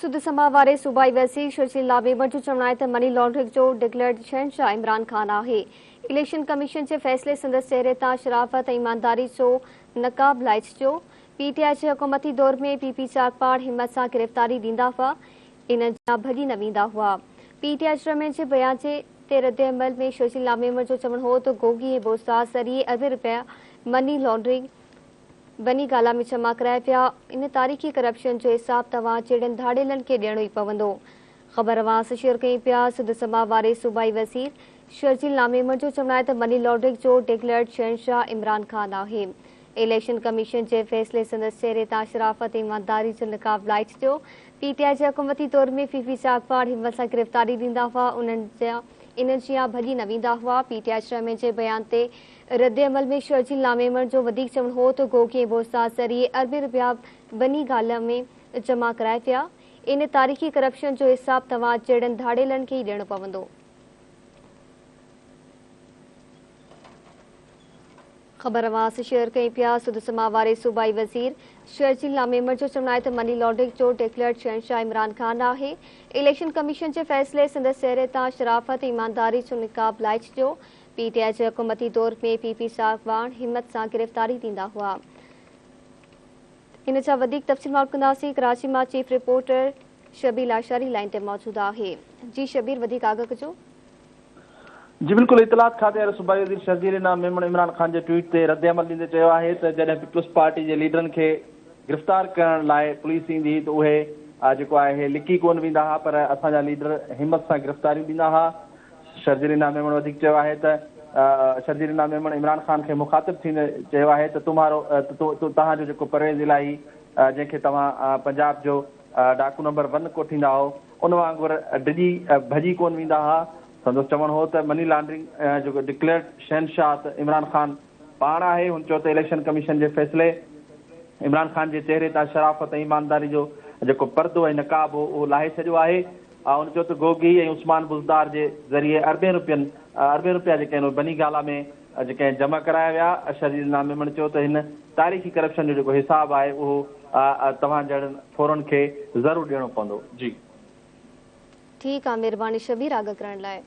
सुध समा वारे सूबाई वज़ीर शर्जील मेमण जो चवणु आहे त मनी लॉन्ड्रिंग जो डिक्लेयर्ड शहनशाह इमरान खान आहे। इलेक्शन कमीशन जे फ़ैसिले संदसि चेहरे तां शराफ़त ऐं ईमानदारी जो नक़ाब लाहे छॾियो। पीटीआई जे हुकूमती दौर में पीपी चाकपाड़ हिम्मत सां गिरफ़्तारी ॾींदा हुआ, इन जा भॼी न वेंदा हुआ। पीटीआई चेयरमैन जे बयान ते रद्द अमल में शर्जील मेमण जो चवणु हो त गोगी ऐं बोस्तार ज़रिए अरबें रुपया मनी लॉन्ड्रिंग बनी गाला में जमा कराया पिया। इन तारीख़ी करप्शन जो हिसाब तव्हां जहिड़नि धाड़ेलनि खे ॾियणो ई पवंदो। ख़बर अवां शेयर कई पिया। सुध समा वारे सूबाई वज़ीर शर्जील मेमण जो चवणु आहे त मनी लॉन्ड्रिंग जो डिक्लेयर्ड शहनशाह इमरान खान आहे। इलेक्शन कमीशन जे फ़ैसिले संदसि चेहरे तां शराफ़त ऐं ईमानदारी जो निकाब लाहे छॾियो। पीटीआई जे हुकूमती दौर में पीपी चाकपाड़ हिम्मत सां गिरफ़्तारी ॾींदा हुआ, इन जा भॼी न वेंदा हुआ। पीटीआई चेयरमैन जे बयान ते रद्द अमल में शर्जील मेमण जो वधीक चवणु हो त गोगी ऐं बोस्तार ज़रिए अरबें रुपया बनी गाला में जमा कराया पिया। इन तारीख़ी करप्शन जो हिसाब तव्हां जहिड़नि धाड़ेलनि खे ई ॾियणो पवंदो। ख़बर अवां शेयर कई पिया। सुध समा वारे सूबाई वज़ीर शर्जील मेमण जो चवणु आहे त मनी लॉन्ड्रिंग जो डिक्लेयर्ड शहनशाह इमरान खान आहे। इलेक्शन कमीशन जे फ़ैसिले संदसि चेहरे तां शराफ़त ऐं ईमानदारी जो निकाब लाहे छॾियो। पीटीआई जे हुकूमती दौर में पीपी चाकपाड़ हिम्मत सां गिरफ़्तारी ॾींदा हुआ। इन जा वधीक तफ़सील मालूम कंदासीं। कराची मां चीफ रिपोर्टर शबीर आशारी लाइन ते मौजूद आहे। जी शबीर, वधीक आगाह कजो। जी बिल्कुल, इतलात खाते सूबाई वज़ीर शर्जील मेमण इमरान खान के ट्वीट से रद्द अमल ॾींदे चयो आहे त जॾहिं पीपल्स पार्टी के लीडरन के गिरफ़्तार करण लाइ पुलिस ईंदी तो उहे जेको आहे लिकी कोन वेंदा हुआ, पर असांजा लीडर हिम्मत सां गिरफ़्तारियूं ॾींदा हुआ। शर्जील मेमण वधीक चयो आहे त शर्जील मेमण इमरान खान के मुखातिब थींदे चयो आहे त तव्हांजो जेको परवेज़ इलाही जंहिंखे तव्हां पंजाब जो डाकू नंबर 1 कोठींदा हो, उन वांगुरु डिॼी भॼी कोन वेंदा हुआ। संदसि चवणु हो त मनी लॉन्ड्रिंग जो डिक्लेयर्ड शहनशाह त इमरान खान पाण आहे। हुन चयो त इलेक्शन कमीशन जे फ़ैसिले इमरान खान जे चेहरे तां शराफ़त ऐं ईमानदारी जो जेको पर्दो ऐं नक़ाब हो उहो लाहे छॾियो आहे। हुन चयो त गोगी ऐं उस्मान बुज़दार जे ज़रिए अरबें रुपया जेके आहिनि बनी गाला में जेके जमा कराया विया। शर्जील मेमण चयो त हिन तारीख़ी करप्शन जो जेको हिसाब आहे उहो तव्हां जहिड़नि फोरन खे ज़रूरु ॾियणो पवंदो। जी ठीकु आहे, महिरबानी शबीर आगाह करण लाइ।